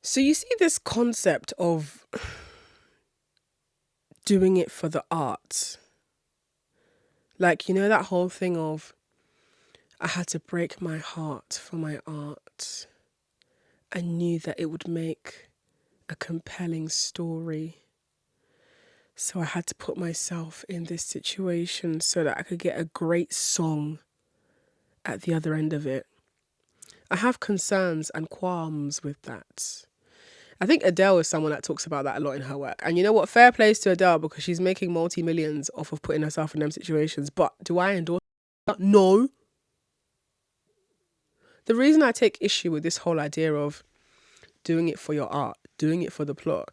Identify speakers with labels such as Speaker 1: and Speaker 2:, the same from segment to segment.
Speaker 1: So you see this concept of doing it for the art. Like, you know, that whole thing of I had to break my heart for my art. I knew that it would make a compelling story. So I had to put myself in this situation so that I could get a great song at the other end of it. I have concerns and qualms with that. I think Adele is someone that talks about that a lot in her work. And you know what? Fair plays to Adele because she's making multi-millions off of putting herself in them situations. But do I endorse that? No. The reason I take issue with this whole idea of doing it for your art, doing it for the plot,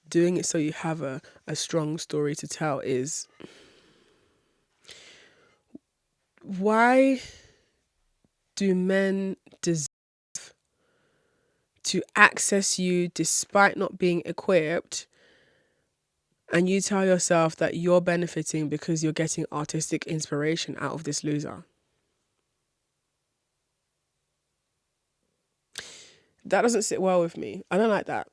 Speaker 1: doing it so you have a strong story to tell is why do men deserve to access you despite not being equipped, and you tell yourself that you're benefiting because you're getting artistic inspiration out of this loser? That doesn't sit well with me. I don't like that.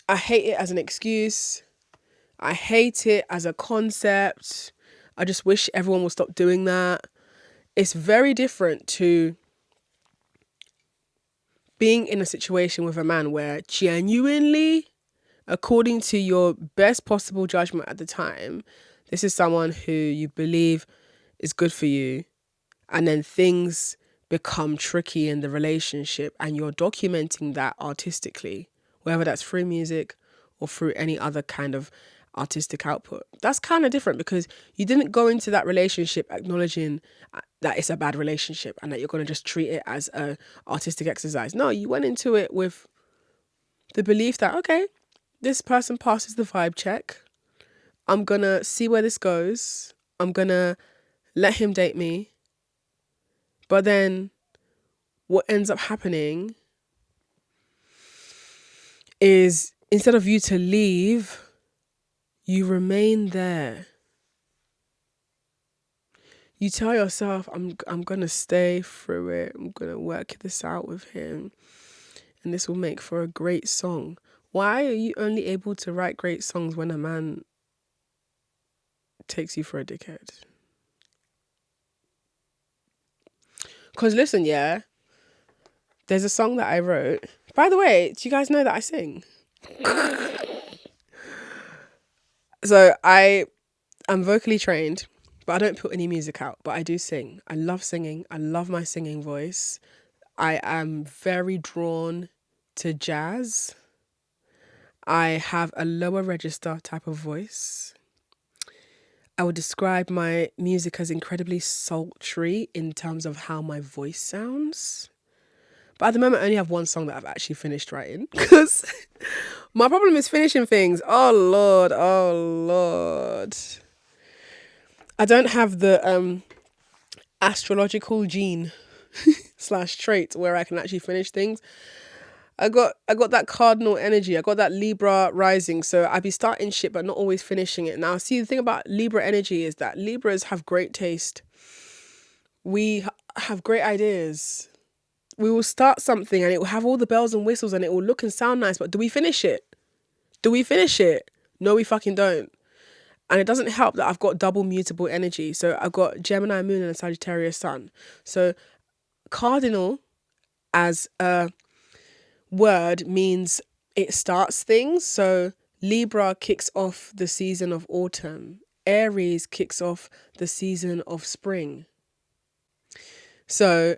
Speaker 1: I hate it as an excuse. I hate it as a concept. I just wish everyone would stop doing that. It's very different to being in a situation with a man where genuinely, according to your best possible judgment at the time, this is someone who you believe is good for you, and then things become tricky in the relationship and you're documenting that artistically, whether that's through music or through any other kind of artistic output. That's kind of different because you didn't go into that relationship acknowledging that it's a bad relationship and that you're going to just treat it as a artistic exercise. No, you went into it with the belief that, okay, this person passes the vibe check. I'm going to see where this goes. I'm going to let him date me. But then what ends up happening is instead of you to leave, you remain there. You tell yourself, I'm going to stay through it. I'm going to work this out with him. And this will make for a great song. Why are you only able to write great songs when a man takes you for a dickhead? Because listen, yeah, there's a song that I wrote. By the way, do you guys know that I sing? So I am vocally trained, but I don't put any music out, but I do sing. I love singing. I love my singing voice. I am very drawn to jazz. I have a lower register type of voice. I would describe my music as incredibly sultry in terms of how my voice sounds. But at the moment, I only have one song that I've actually finished writing because my problem is finishing things. Oh, Lord. Oh, Lord. I don't have the astrological gene / trait where I can actually finish things. I got that cardinal energy. I got that Libra rising. So I be starting shit, but not always finishing it. Now, see, the thing about Libra energy is that Libras have great taste. We have great ideas. We will start something and it will have all the bells and whistles and it will look and sound nice. But do we finish it? Do we finish it? No, we fucking don't. And it doesn't help that I've got double mutable energy. So I've got Gemini moon and a Sagittarius sun. So cardinal as a word means it starts things. So Libra kicks off the season of autumn. Aries kicks off the season of spring. So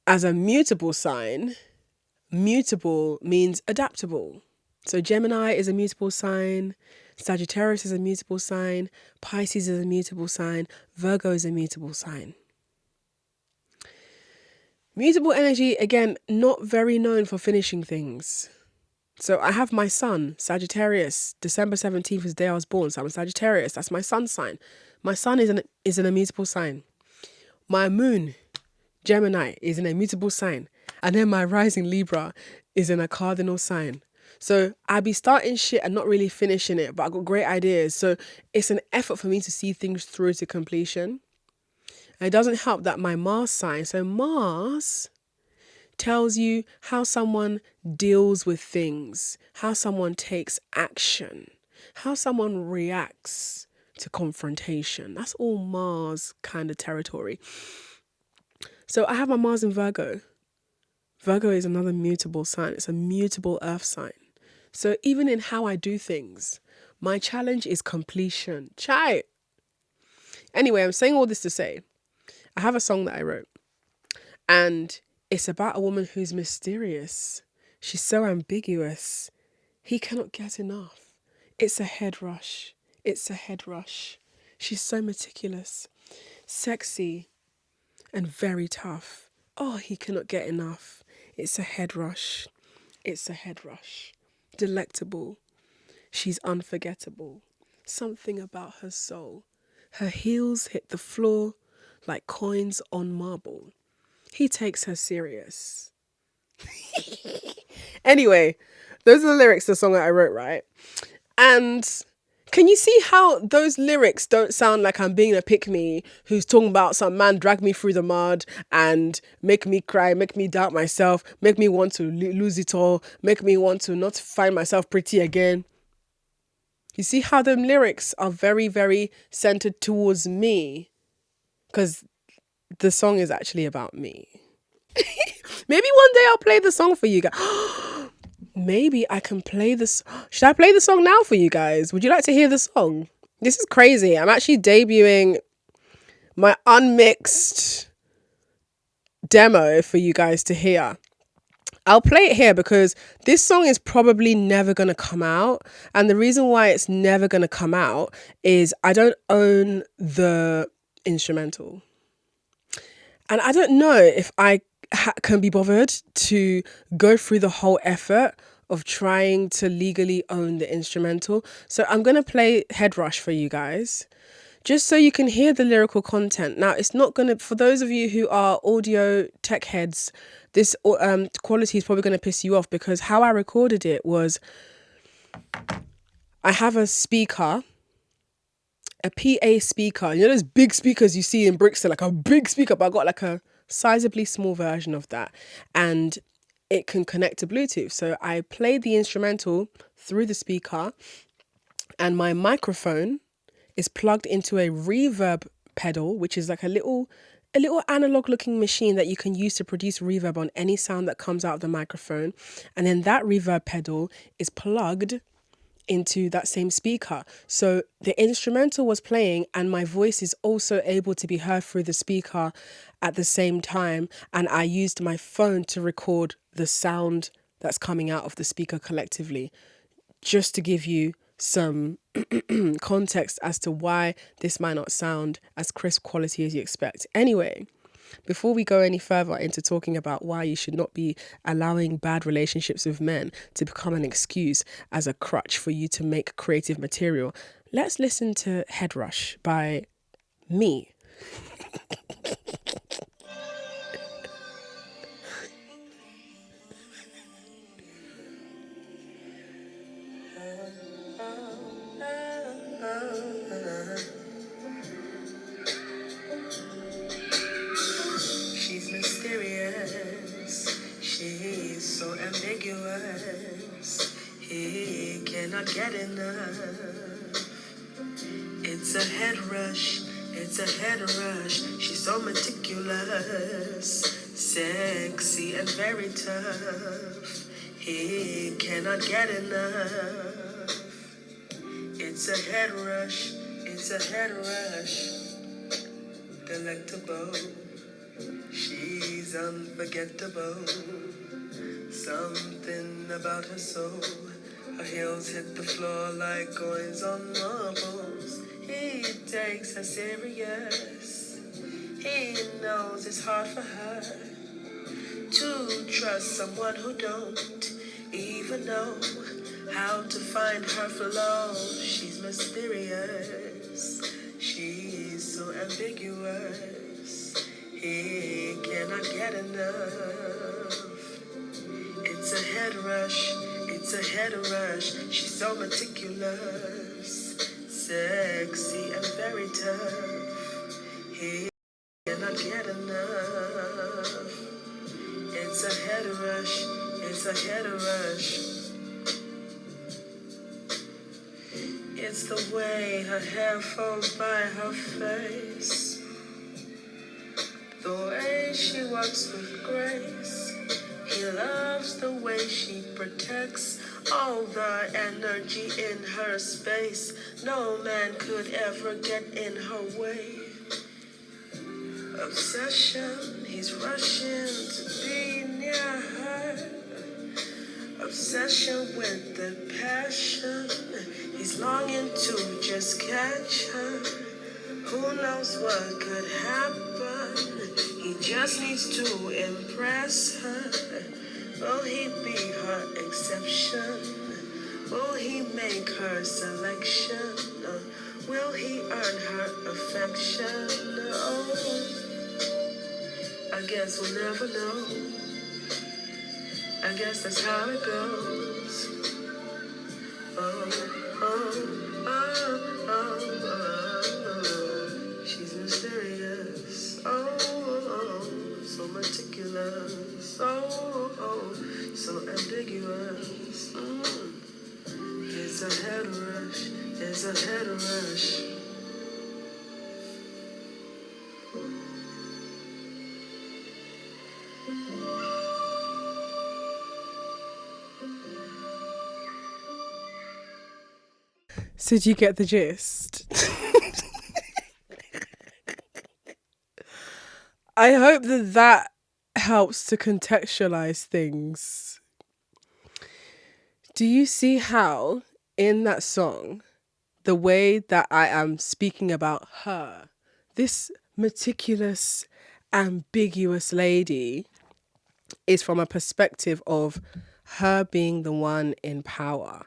Speaker 1: as a mutable sign, mutable means adaptable. So Gemini is a mutable sign, Sagittarius is a mutable sign, Pisces is a mutable sign, Virgo is a mutable sign. Mutable energy, again, not very known for finishing things. So I have my sun, Sagittarius. December 17th is the day I was born, so I'm a Sagittarius. That's my sun sign. My sun is an immutable sign. My moon, Gemini, is an immutable sign. And then my rising Libra is in a cardinal sign. So I be starting shit and not really finishing it, but I got great ideas. So it's an effort for me to see things through to completion. And it doesn't help that my Mars sign, so Mars tells you how someone deals with things, how someone takes action, how someone reacts to confrontation. That's all Mars kind of territory. So I have my Mars in Virgo. Virgo is another mutable sign. It's a mutable earth sign. So even in how I do things, my challenge is completion. Chai. Anyway, I'm saying all this to say, I have a song that I wrote, and it's about a woman who's mysterious. She's so ambiguous. He cannot get enough. It's a head rush. It's a head rush. She's so meticulous, sexy, and very tough. Oh, he cannot get enough. It's a head rush. It's a head rush. Delectable. She's unforgettable. Something about her soul. Her heels hit the floor like coins on marble. He takes her serious. Anyway, those are the lyrics to the song that I wrote, right? And can you see how those lyrics don't sound like I'm being a pick-me who's talking about some man drag me through the mud and make me cry, make me doubt myself, make me want to lose it all, make me want to not find myself pretty again. You see how them lyrics are very, very centered towards me, because the song is actually about me. Maybe one day I'll play the song for you guys. Maybe I can play this. Should I play the song now for you guys? Would you like to hear the song? This is crazy. I'm actually debuting my unmixed demo for you guys to hear. I'll play it here because this song is probably never going to come out. And the reason why it's never going to come out is I don't own the instrumental. And I don't know if I can be bothered to go through the whole effort of trying to legally own the instrumental. So I'm going to play Head Rush for you guys, just so you can hear the lyrical content. Now, it's not going to, for those of you who are audio tech heads, this quality is probably going to piss you off, because how I recorded it was, I have a speaker, a PA speaker. You know those big speakers you see in Brixton, like a big speaker, but I got like a sizably small version of that, and it can connect to Bluetooth. So I played the instrumental through the speaker, and my microphone is plugged into a reverb pedal, which is like a little analog looking machine that you can use to produce reverb on any sound that comes out of the microphone. And then that reverb pedal is plugged into that same speaker. So the instrumental was playing and my voice is also able to be heard through the speaker at the same time. And I used my phone to record the sound that's coming out of the speaker collectively, just to give you some context as to why this might not sound as crisp quality as you expect. Anyway, before we go any further into talking about why you should not be allowing bad relationships with men to become an excuse as a crutch for you to make creative material, let's listen to Head Rush by me. She's mysterious, she's so ambiguous, he cannot get enough. It's a head rush, it's a head rush, she's so meticulous, sexy and very tough, he cannot get enough. It's a head rush, it's a head rush, delectable. She's unforgettable. Something about her soul. Her heels hit the floor like coins on marbles. He takes her serious. He knows it's hard for her to trust someone who don't even know how to find her flaws. She's mysterious. She's so ambiguous. He cannot get enough. It's a head rush. It's a head rush. She's so meticulous, sexy and very tough. He cannot get enough. It's a head a head rush. It's the way her hair falls by her face, the way she walks with grace. He loves the way she protects all the energy in her space. No man could ever get in her way. Obsession, he's rushing to be near her. Obsession with the passion, he's longing to just catch her. Who knows what could happen? He just needs to impress her. Will he be her exception? Will he make her selection? Will he earn her affection? Oh, I guess we'll never know. I guess that's how it goes. Oh, oh, oh, oh, oh. She's mysterious. Oh, oh, so meticulous. Oh, oh, so ambiguous. It's a head rush. It's a head rush. So do you get the gist? I hope that helps to contextualize things. Do you see how in that song, the way that I am speaking about her, this meticulous, ambiguous lady, is from a perspective of her being the one in power.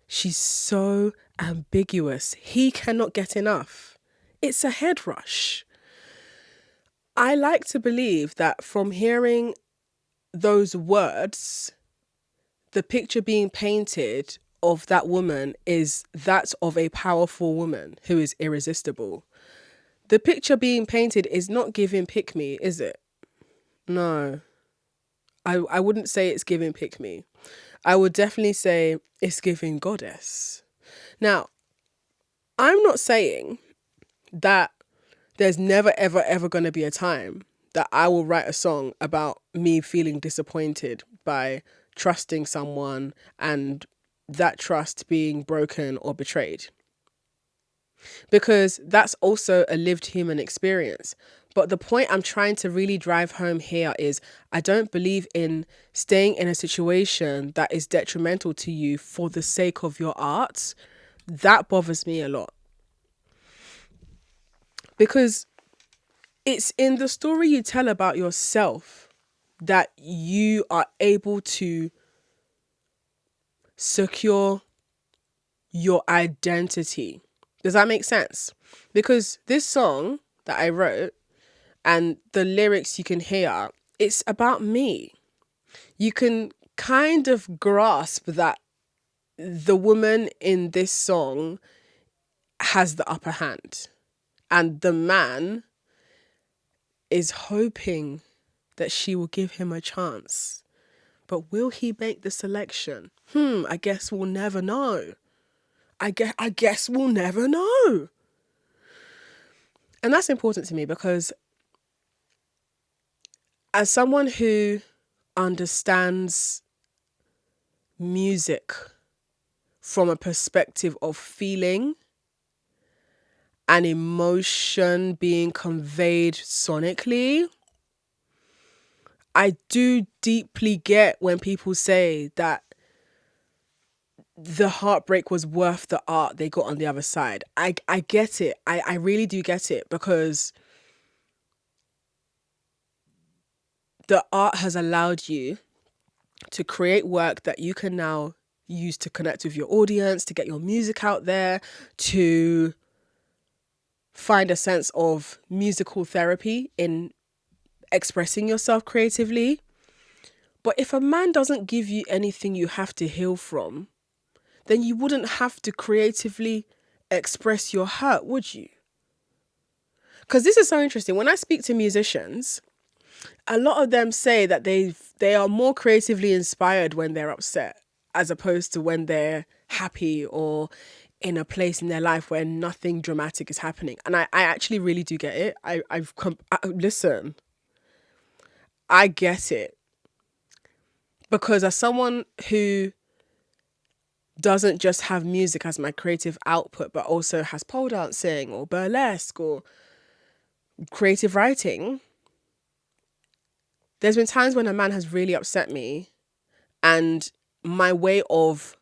Speaker 1: She's so ambiguous. He cannot get enough. It's a head rush. I like to believe that from hearing those words, the picture being painted of that woman is that of a powerful woman who is irresistible. The picture being painted is not giving pick me, is it? No. I wouldn't say it's giving pick me. I would definitely say it's giving goddess. Now, I'm not saying that there's never, ever, ever going to be a time that I will write a song about me feeling disappointed by trusting someone and that trust being broken or betrayed. Because that's also a lived human experience. But the point I'm trying to really drive home here is I don't believe in staying in a situation that is detrimental to you for the sake of your art. That bothers me a lot. Because it's in the story you tell about yourself that you are able to secure your identity. Does that make sense? Because this song that I wrote and the lyrics you can hear, it's about me. You can kind of grasp that the woman in this song has the upper hand and the man is hoping that she will give him a chance. But will he make the selection? I guess we'll never know. I guess we'll never know. And that's important to me because as someone who understands music from a perspective of feeling and emotion being conveyed sonically, I do deeply get when people say that the heartbreak was worth the art they got on the other side. I get it. I really do get it because the art has allowed you to create work that you can now use to connect with your audience, to get your music out there, to find a sense of musical therapy in expressing yourself creatively. But if a man doesn't give you anything you have to heal from, then you wouldn't have to creatively express your hurt, would you? Because this is so interesting. When I speak to musicians, A lot of them say that they are more creatively inspired when they're upset as opposed to when they're happy or in a place in their life where nothing dramatic is happening. And I actually really do get it. Listen, I get it. Because as someone who doesn't just have music as my creative output, but also has pole dancing or burlesque or creative writing, there's been times when a man has really upset me, and my way of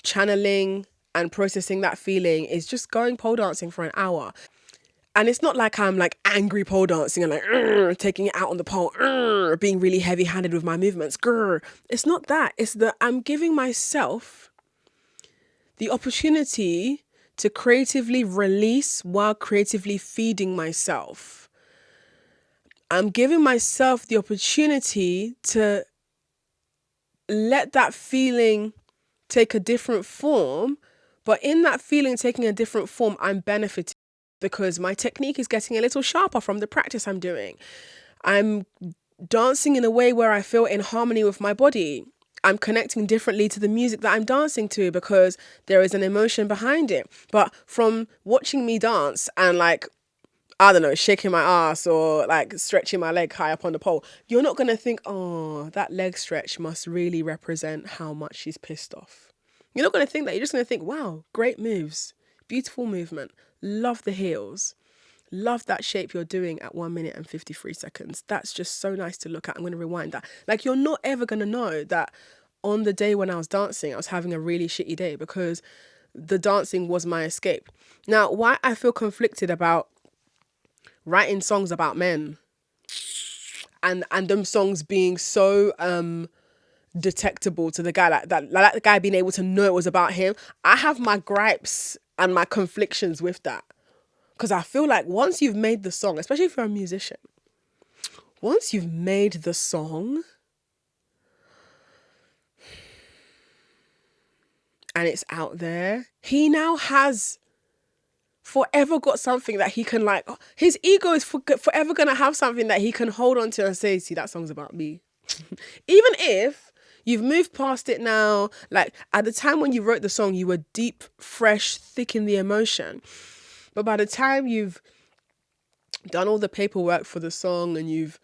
Speaker 1: channeling and processing that feeling is just going pole dancing for an hour. And it's not like I'm like angry pole dancing and like taking it out on the pole, being really heavy handed with my movements. It's not that. It's that I'm giving myself the opportunity to creatively release while creatively feeding myself. I'm giving myself the opportunity to let that feeling take a different form. But in that feeling taking a different form, I'm benefiting because my technique is getting a little sharper from the practice I'm doing. I'm dancing in a way where I feel in harmony with my body. I'm connecting differently to the music that I'm dancing to because there is an emotion behind it. But from watching me dance and like, I don't know, shaking my ass or like stretching my leg high up on the pole, you're not going to think, oh, that leg stretch must really represent how much she's pissed off. You're not going to think that. You're just going to think, wow, great moves, beautiful movement, love the heels. Love that shape you're doing at 1 minute and 53 seconds. That's just so nice to look at. I'm going to rewind that. Like, you're not ever going to know that on the day when I was dancing, I was having a really shitty day because the dancing was my escape. Now, why I feel conflicted about writing songs about men and them songs being so detectable to the guy, like the guy being able to know it was about him, I have my gripes and my conflictions with that. Because I feel like once you've made the song, especially if you're a musician, once you've made the song and it's out there, he now has forever got something that he can like, his ego is forever going to have something that he can hold on to and say, see, that song's about me. Even if you've moved past it now, like at the time when you wrote the song, you were deep, fresh, thick in the emotion. But by the time you've done all the paperwork for the song and you've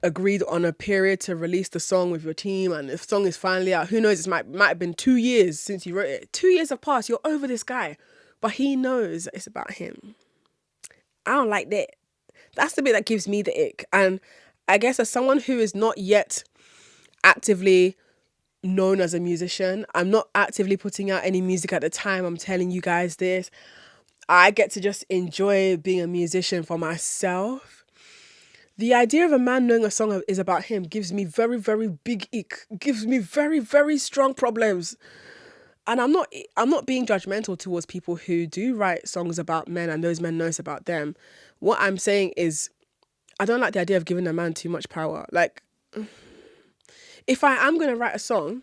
Speaker 1: agreed on a period to release the song with your team and the song is finally out, who knows, it might have been 2 years since you wrote it. 2 years have passed, you're over this guy. But he knows it's about him. I don't like that. That's the bit that gives me the ick. And I guess as someone who is not yet actively known as a musician, I'm not actively putting out any music at the time I'm telling you guys this. I get to just enjoy being a musician for myself. The idea of a man knowing a song is about him gives me very, very big ick. Gives me very, very strong problems. And I'm not being judgmental towards people who do write songs about men and those men knows about them. What I'm saying is, I don't like the idea of giving a man too much power. Like, if I am going to write a song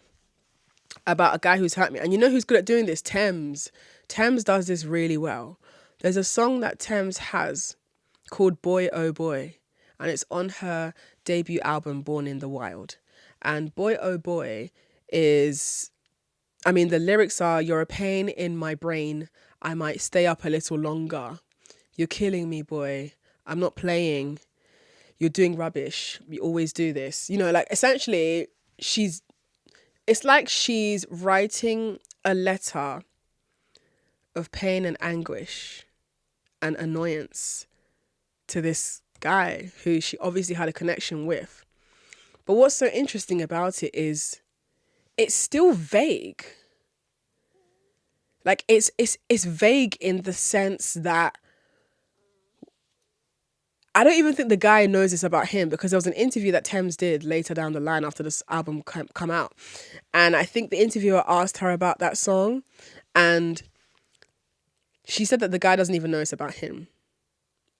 Speaker 1: about a guy who's hurt me, and you know who's good at doing this? Thames. Thames does this really well. There's a song that Thames has called Boy Oh Boy, and it's on her debut album Born in the Wild. And Boy Oh Boy is, I mean, the lyrics are, you're a pain in my brain, I might stay up a little longer. You're killing me, boy. I'm not playing. You're doing rubbish. You always do this. You know, like essentially it's like she's writing a letter of pain and anguish and annoyance to this guy who she obviously had a connection with. But what's so interesting about it is it's still vague. Like it's vague in the sense that I don't even think the guy knows this about him, because there was an interview that Thames did later down the line after this album come out. And I think the interviewer asked her about that song, and she said that the guy doesn't even know it's about him.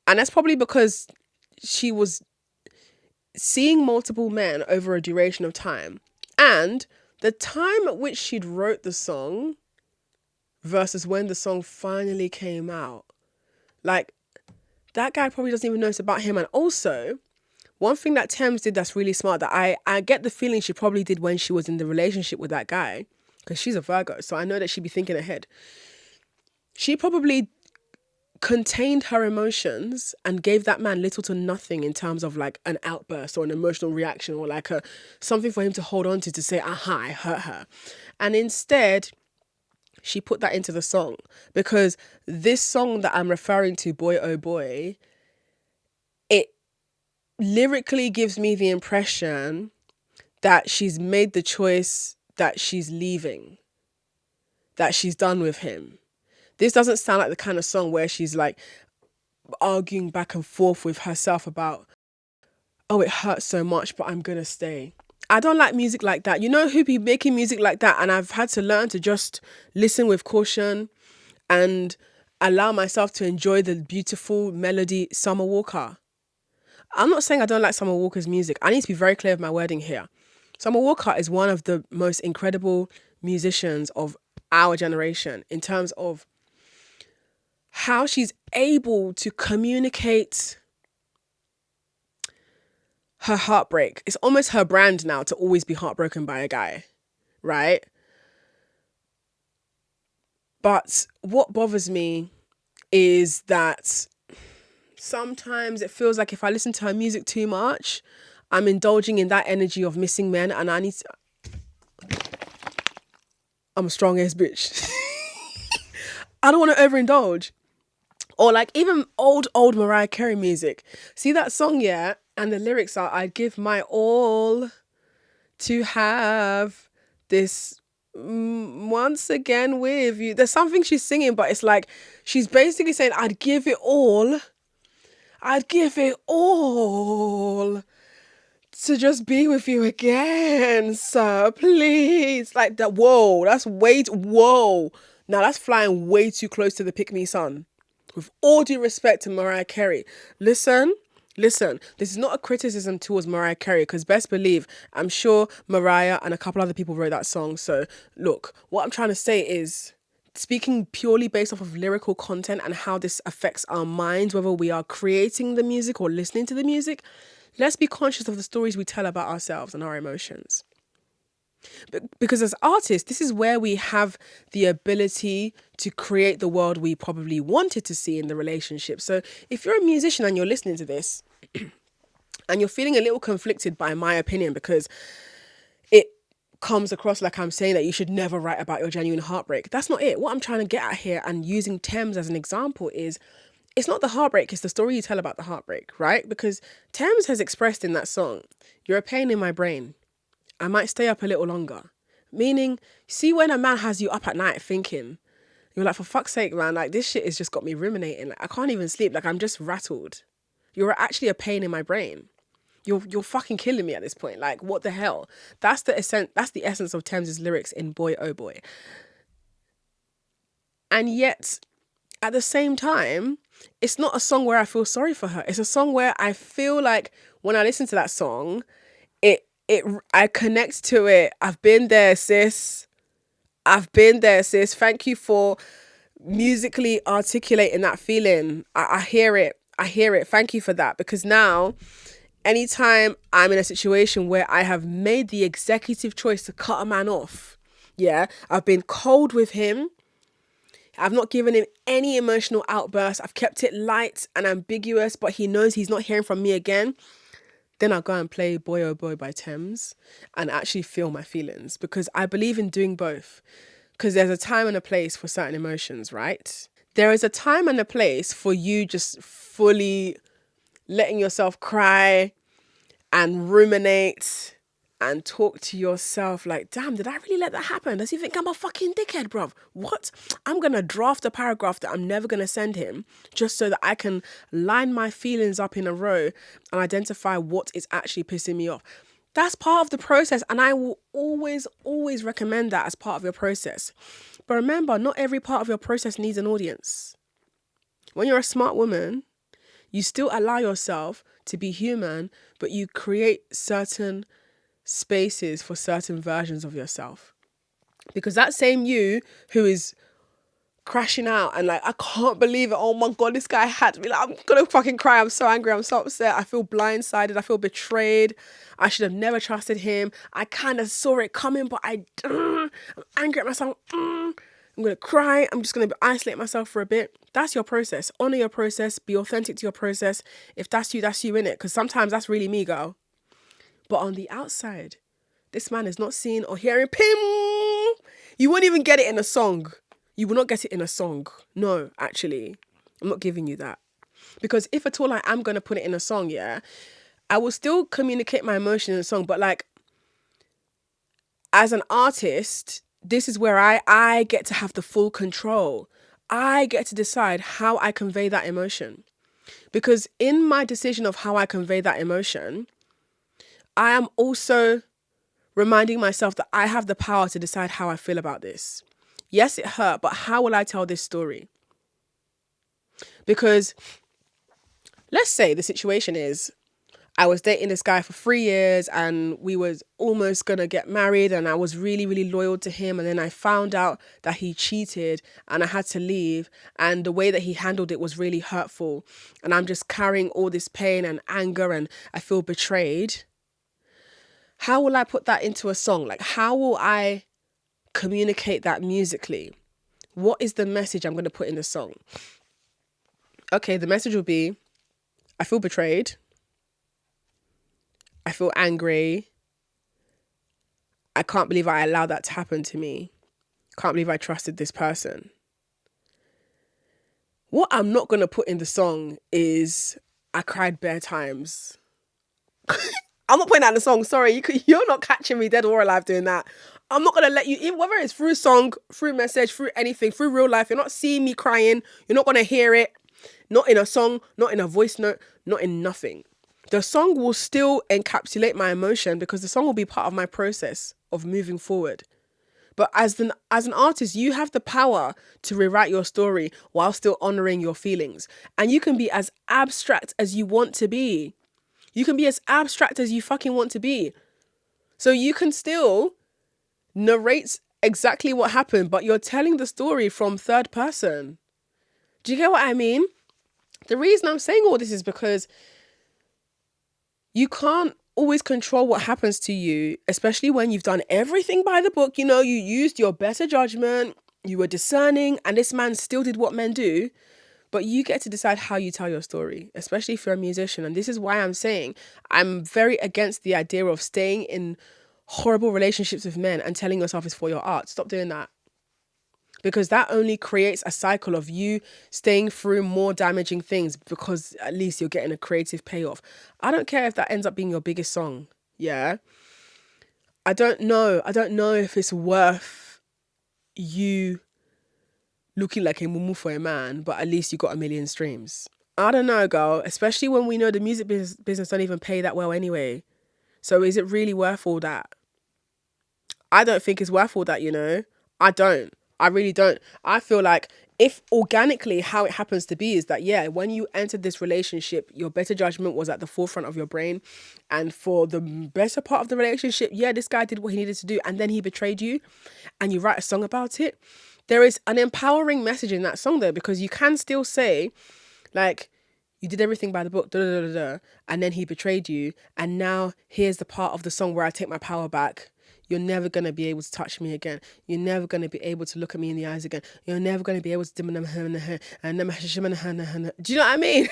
Speaker 1: And that's probably because she was seeing multiple men over a duration of time. And the time at which she'd wrote the song versus when the song finally came out, like, that guy probably doesn't even know it's about him. And also, One thing that Thames did that's really smart, that I get the feeling she probably did when she was in the relationship with that guy, because she's a Virgo, so I know that she'd be thinking ahead. She probably contained her emotions and gave that man little to nothing in terms of like an outburst or an emotional reaction or like a something for him to hold on to say, aha, I hurt her. And instead, she put that into the song, because this song that I'm referring to, Boy Oh Boy, it lyrically gives me the impression that she's made the choice that she's leaving, that she's done with him. This doesn't sound like the kind of song where she's like arguing back and forth with herself about, oh, it hurts so much, but I'm gonna stay. I don't like music like that. You know who be making music like that? And I've had to learn to just listen with caution and allow myself to enjoy the beautiful melody. Summer Walker. I'm not saying I don't like Summer Walker's music. I need to be very clear with my wording here. Summer Walker is one of the most incredible musicians of our generation in terms of how she's able to communicate her heartbreak. It's almost her brand now to always be heartbroken by a guy, right? But what bothers me is that sometimes it feels like if I listen to her music too much, I'm indulging in that energy of missing men, and I need to... I'm a strong ass bitch. I don't want to overindulge. Or like even old Mariah Carey music. See that song, yeah? And the lyrics are, I'd give my all to have this once again with you. There's something she's singing, but it's like, she's basically saying, I'd give it all. I'd give it all to just be with you again, sir, please. Like that, whoa, that's whoa. Now that's flying way too close to the pick me son. With all due respect to Mariah Carey, listen, this is not a criticism towards Mariah Carey, because best believe, I'm sure Mariah and a couple other people wrote that song. So look, what I'm trying to say is, speaking purely based off of lyrical content and how this affects our minds, whether we are creating the music or listening to the music, let's be conscious of the stories we tell about ourselves and our emotions. Because as artists, this is where we have the ability to create the world we probably wanted to see in the relationship. So if you're a musician and you're listening to this and you're feeling a little conflicted by my opinion because it comes across like I'm saying that you should never write about your genuine heartbreak, that's not it. What I'm trying to get at here, and using Thames as an example, is it's not the heartbreak, it's the story you tell about the heartbreak, right? Because Thames has expressed in that song, you're a pain in my brain. I might stay up a little longer. Meaning, see when a man has you up at night thinking, you're like, for fuck's sake, man, like this shit has just got me ruminating. Like I can't even sleep. Like I'm just rattled. You're actually a pain in my brain. You're fucking killing me at this point. Like what the hell? That's the essence of Thames's lyrics in Boy Oh Boy. And yet, at the same time, it's not a song where I feel sorry for her. It's a song where I feel like when I listen to that song, I connect to it. I've been there, sis. Thank you for musically articulating that feeling. I hear it. Thank you for that. Because now, anytime I'm in a situation where I have made the executive choice to cut a man off, yeah, I've been cold with him. I've not given him any emotional outbursts. I've kept it light and ambiguous, but he knows he's not hearing from me again. Then I'll go and play Boy Oh Boy by Thames and actually feel my feelings, because I believe in doing both. Because there's a time and a place for certain emotions, right? There is a time and a place for you just fully letting yourself cry and ruminate and talk to yourself like, damn, did I really let that happen? Does he think I'm a fucking dickhead, bruv? What? I'm going to draft a paragraph that I'm never going to send him just so that I can line my feelings up in a row and identify what is actually pissing me off. That's part of the process, and I will always recommend that as part of your process. But remember, not every part of your process needs an audience. When you're a smart woman, you still allow yourself to be human, but you create certain spaces for certain versions of yourself. Because that same you who is crashing out and like, I can't believe it. Oh my God, this guy had me. Like, I'm gonna fucking cry. I'm so angry. I'm so upset. I feel blindsided. I feel betrayed. I should have never trusted him. I kind of saw it coming, but I'm angry at myself. I'm gonna cry. I'm just gonna isolate myself for a bit. That's your process. Honor your process. Be authentic to your process. If that's you, innit? Because sometimes that's really me, girl. But on the outside, this man is not seeing or hearing Pim. You won't even get it in a song. You will not get it in a song. No, actually, I'm not giving you that. Because if at all I am going to put it in a song, yeah, I will still communicate my emotion in a song. But like, as an artist, this is where I get to have the full control. I get to decide how I convey that emotion. Because in my decision of how I convey that emotion, I am also reminding myself that I have the power to decide how I feel about this. Yes, it hurt, but how will I tell this story? Because let's say the situation is I was dating this guy for 3 years and we was almost going to get married and I was really, really loyal to him. And then I found out that he cheated and I had to leave. And the way that he handled it was really hurtful. And I'm just carrying all this pain and anger and I feel betrayed. How will I put that into a song? Like, how will I communicate that musically? What is the message I'm going to put in the song? Okay, the message will be, I feel betrayed. I feel angry. I can't believe I allowed that to happen to me. Can't believe I trusted this person. What I'm not going to put in the song is, I cried bare times. I'm not putting that in the song. Sorry, you're not catching me dead or alive doing that. I'm not going to let you, even whether it's through song, through message, through anything, through real life, you're not seeing me crying. You're not going to hear it. Not in a song, not in a voice note, not in nothing. The song will still encapsulate my emotion because the song will be part of my process of moving forward. But as an artist, you have the power to rewrite your story while still honoring your feelings. And you can be as abstract as you want to be. You can be as abstract as you fucking want to be. So you can still narrate exactly what happened, but you're telling the story from third person. Do you get what I mean? The reason I'm saying all this is because you can't always control what happens to you, especially when you've done everything by the book. You know, you used your better judgment, you were discerning, and this man still did what men do. But you get to decide how you tell your story, especially if you're a musician. And this is why I'm saying I'm very against the idea of staying in horrible relationships with men and telling yourself it's for your art. Stop doing that. Because that only creates a cycle of you staying through more damaging things because at least you're getting a creative payoff. I don't care if that ends up being your biggest song. Yeah. I don't know. I don't know if it's worth you looking like a mumu for a man, but at least you got 1 million streams. I don't know, girl. Especially when we know the music business don't even pay that well anyway. So is it really worth all that? I don't think it's worth all that, you know. I don't. I really don't. I feel like if organically how it happens to be is that, yeah, when you entered this relationship, your better judgment was at the forefront of your brain. And for the better part of the relationship, yeah, this guy did what he needed to do. And then he betrayed you and you write a song about it. There is an empowering message in that song though, because you can still say like, you did everything by the book, da, da, da, da, and then he betrayed you. And now here's the part of the song where I take my power back. You're never going to be able to touch me again. You're never going to be able to look at me in the eyes again. You're never going to be able to do you know what I mean?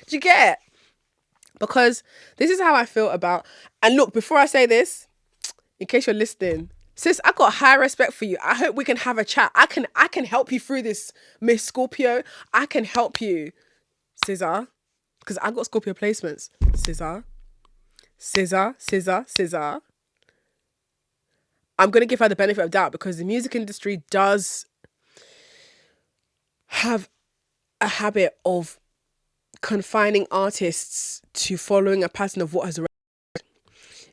Speaker 1: Do you get? Because this is how I feel about, and look, before I say this, in case you're listening, sis, I got high respect for you. I hope we can have a chat. I can help you through this, Miss Scorpio. I can help you, SZA, because I got Scorpio placements. SZA. I'm going to give her the benefit of doubt because the music industry does have a habit of confining artists to following a pattern of what has already.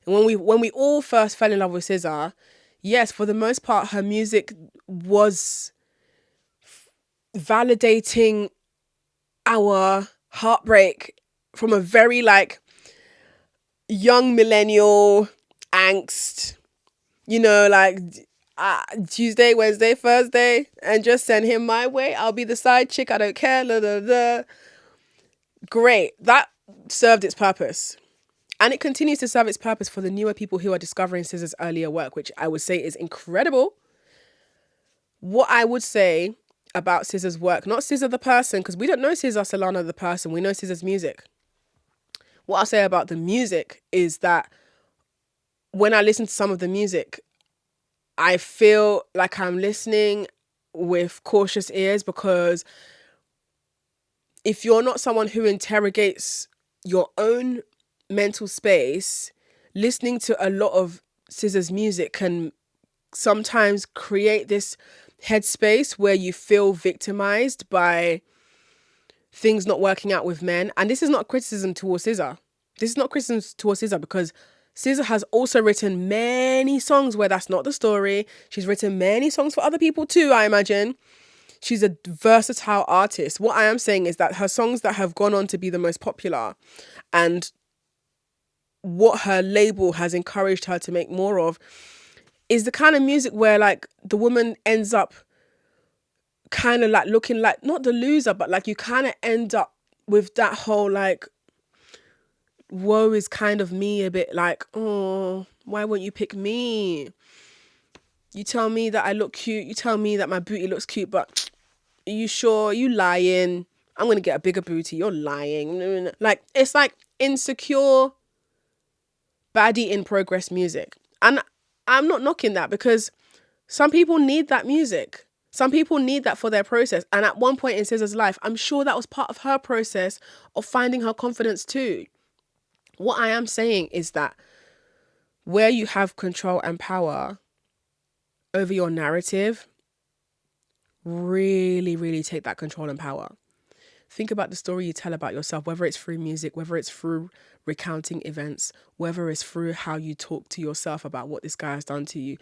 Speaker 1: And when we all first fell in love with SZA, yes, for the most part, her music was validating our heartbreak from a very like young millennial angst. You know, like Tuesday, Wednesday, Thursday, and just send him my way. I'll be the side chick. I don't care. Blah, blah, blah. Great. That served its purpose. And it continues to serve its purpose for the newer people who are discovering SZA's earlier work, which I would say is incredible. What I would say about SZA's work, not SZA the person, because we don't know SZA Solana the person, we know SZA's music. What I'll say about the music is that when I listen to some of the music, I feel like I'm listening with cautious ears, because if you're not someone who interrogates your own mental space, listening to a lot of SZA's music can sometimes create this headspace where you feel victimized by things not working out with men. And this is not criticism towards SZA. This is not criticism towards SZA, because SZA has also written many songs where that's not the story. She's written many songs for other people too, I imagine. She's a versatile artist. What I am saying is that her songs that have gone on to be the most popular, and what her label has encouraged her to make more of, is the kind of music where like the woman ends up kind of like looking like not the loser, but like you kind of end up with that whole like woe is kind of me a bit, like, oh, why won't you pick me? You tell me that I look cute, you tell me that my booty looks cute, but are you sure? You lying. I'm gonna get a bigger booty. You're lying. Like, it's like insecure baddie in progress music. And I'm not knocking that, because some people need that music. Some people need that for their process. And at one point in SZA's life, I'm sure that was part of her process of finding her confidence too. What I am saying is that where you have control and power over your narrative, really, really take that control and power. Think about the story you tell about yourself, whether it's through music, whether it's through recounting events, whether it's through how you talk to yourself about what this guy has done to you.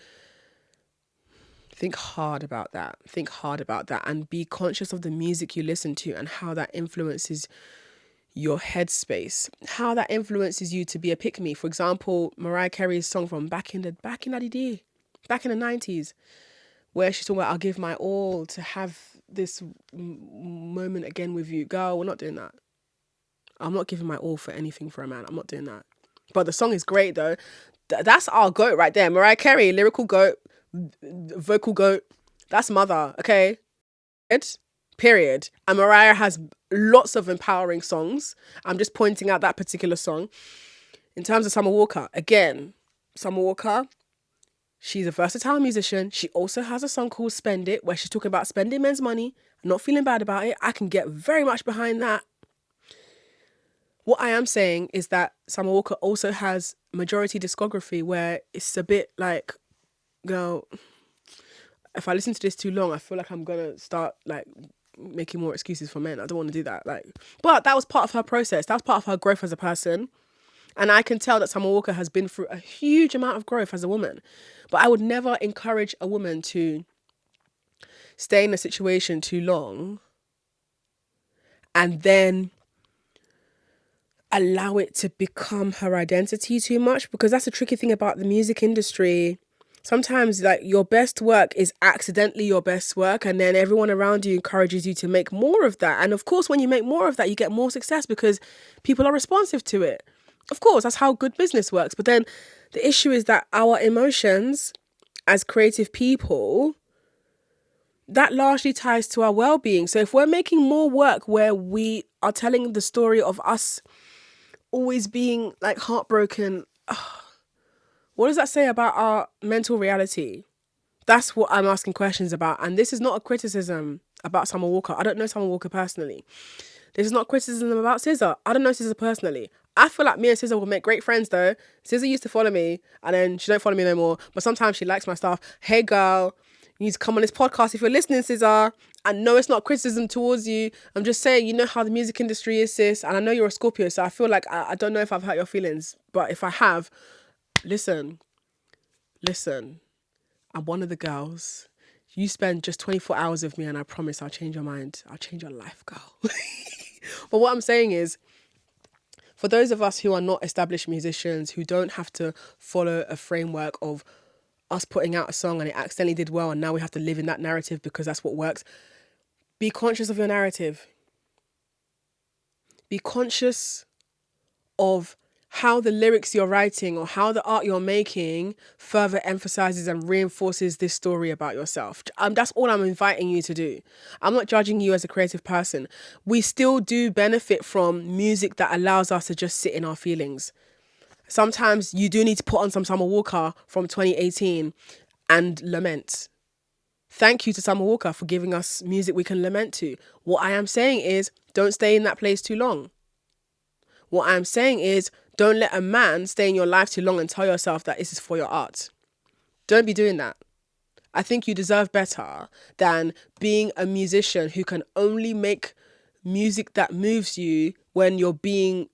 Speaker 1: Think hard about that. Think hard about that, and be conscious of the music you listen to and how that influences your headspace, how that influences you to be a pick-me. For example, Mariah Carey's song from back in the 90s, where she's talking about, I'll give my all to have this moment again with you. Girl, we're not doing that. I'm not giving my all for anything for a man. I'm not doing that. But the song is great though. That's our goat right there. Mariah Carey, lyrical goat, vocal goat. That's mother, okay? Period. And Mariah has lots of empowering songs. I'm just pointing out that particular song. In terms of Summer Walker, again, Summer Walker, she's a versatile musician. She also has a song called Spend It, where she's talking about spending men's money, not feeling bad about it. I can get very much behind that. What I am saying is that Summer Walker also has majority discography where it's a bit like, girl, if I listen to this too long, I feel like I'm going to start like making more excuses for men. I don't want to do that. But that was part of her process. That was part of her growth as a person. And I can tell that Summer Walker has been through a huge amount of growth as a woman. But I would never encourage a woman to stay in a situation too long and then allow it to become her identity too much, because that's a tricky thing about the music industry. Sometimes like your best work is accidentally your best work, and then everyone around you encourages you to make more of that. And of course, when you make more of that, you get more success because people are responsive to it. Of course, that's how good business works. But then the issue is that our emotions as creative people, that largely ties to our well-being. So if we're making more work where we are telling the story of us always being like heartbroken, what does that say about our mental reality? That's what I'm asking questions about. And this is not a criticism about Summer Walker. I don't know Summer Walker personally. This is not criticism about SZA. I don't know SZA personally. I feel like me and SZA will make great friends though. SZA used to follow me and then she don't follow me no more. But sometimes she likes my stuff. Hey girl, you need to come on this podcast if you're listening, SZA. I know it's not criticism towards you. I'm just saying, you know how the music industry is, sis. And I know you're a Scorpio, so I feel like I don't know if I've hurt your feelings. But if I have, listen. I'm one of the girls. You spend just 24 hours with me and I promise I'll change your mind. I'll change your life, girl. But what I'm saying is, for those of us who are not established musicians, who don't have to follow a framework of us putting out a song and it accidentally did well and now we have to live in that narrative because that's what works. Be conscious of your narrative. Be conscious of how the lyrics you're writing or how the art you're making further emphasizes and reinforces this story about yourself. That's all I'm inviting you to do. I'm not judging you as a creative person. We still do benefit from music that allows us to just sit in our feelings. Sometimes you do need to put on some Summer Walker from 2018 and lament. Thank you to Summer Walker for giving us music we can lament to. What I am saying is, don't stay in that place too long. What I'm saying is, don't let a man stay in your life too long and tell yourself that this is for your art. Don't be doing that. I think you deserve better than being a musician who can only make music that moves you when you're being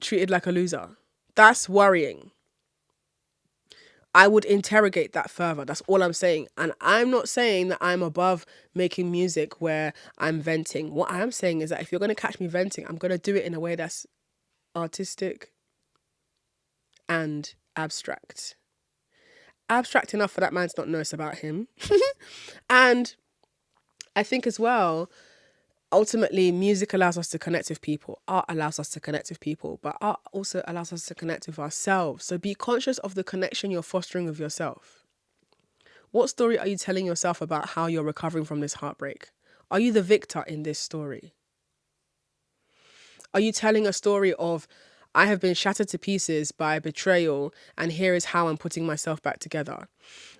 Speaker 1: treated like a loser. That's worrying. I would interrogate that further. That's all I'm saying. And I'm not saying that I'm above making music where I'm venting. What I am saying is that if you're going to catch me venting, I'm going to do it in a way that's artistic and abstract. Abstract enough for that man to not know it's about him. And I think as well, ultimately, music allows us to connect with people. Art allows us to connect with people, but art also allows us to connect with ourselves. So be conscious of the connection you're fostering with yourself. What story are you telling yourself about how you're recovering from this heartbreak? Are you the victor in this story? Are you telling a story of, I have been shattered to pieces by betrayal, and here is how I'm putting myself back together?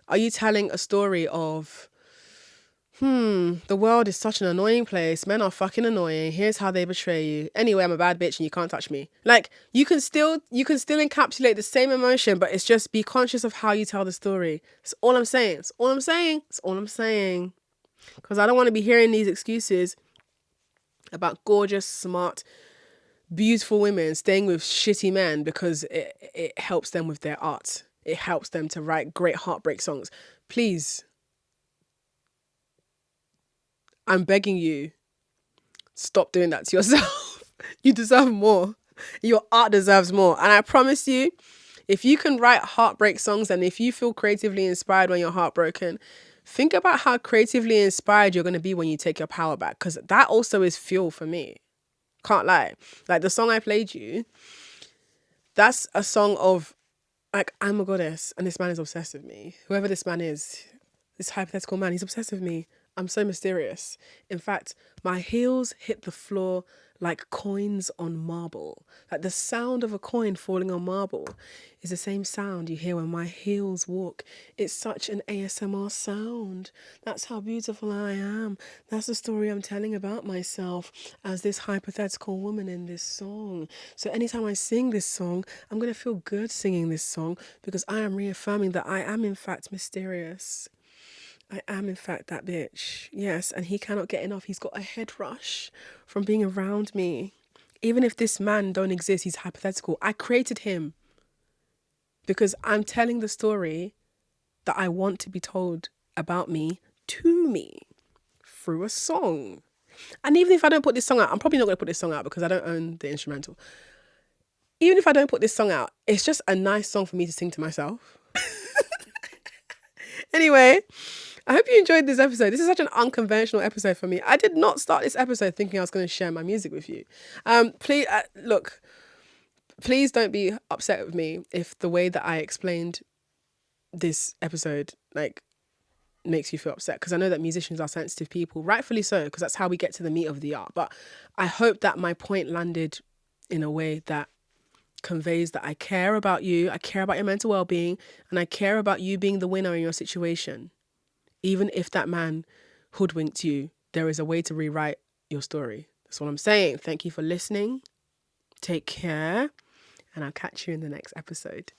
Speaker 1: Are you telling a story of, the world is such an annoying place. Men are fucking annoying. Here's how they betray you. Anyway, I'm a bad bitch and you can't touch me. Like, you can still encapsulate the same emotion, but it's just be conscious of how you tell the story. That's all I'm saying. That's all I'm saying. That's all I'm saying. Because I don't want to be hearing these excuses about gorgeous, smart, beautiful women staying with shitty men because it helps them with their art. It helps them to write great heartbreak songs. Please, I'm begging you, stop doing that to yourself. You deserve more. Your art deserves more. And I promise you, if you can write heartbreak songs and if you feel creatively inspired when you're heartbroken, think about how creatively inspired you're going to be when you take your power back. Because that also is fuel for me. Can't lie. Like the song I played you, that's a song of, like, I'm a goddess and this man is obsessed with me. Whoever this man is, this hypothetical man, he's obsessed with me. I'm so mysterious. In fact, my heels hit the floor like coins on marble. Like the sound of a coin falling on marble is the same sound you hear when my heels walk. It's such an ASMR sound. That's how beautiful I am. That's the story I'm telling about myself as this hypothetical woman in this song. So anytime I sing this song, I'm going to feel good singing this song because I am reaffirming that I am in fact mysterious. I am in fact that bitch. Yes, and he cannot get enough. He's got a head rush from being around me. Even if this man don't exist, he's hypothetical. I created him because I'm telling the story that I want to be told about me to me through a song. And even if I don't put this song out, I'm probably not going to put this song out because I don't own the instrumental. Even if I don't put this song out, it's just a nice song for me to sing to myself. Anyway, I hope you enjoyed this episode. This is such an unconventional episode for me. I did not start this episode thinking I was going to share my music with you. Please, look, please don't be upset with me if the way that I explained this episode, like, makes you feel upset. Because I know that musicians are sensitive people, rightfully so, because that's how we get to the meat of the art. But I hope that my point landed in a way that conveys that I care about you, I care about your mental well-being, and I care about you being the winner in your situation. Even if that man hoodwinked you, there is a way to rewrite your story. That's what I'm saying. Thank you for listening. Take care, and I'll catch you in the next episode.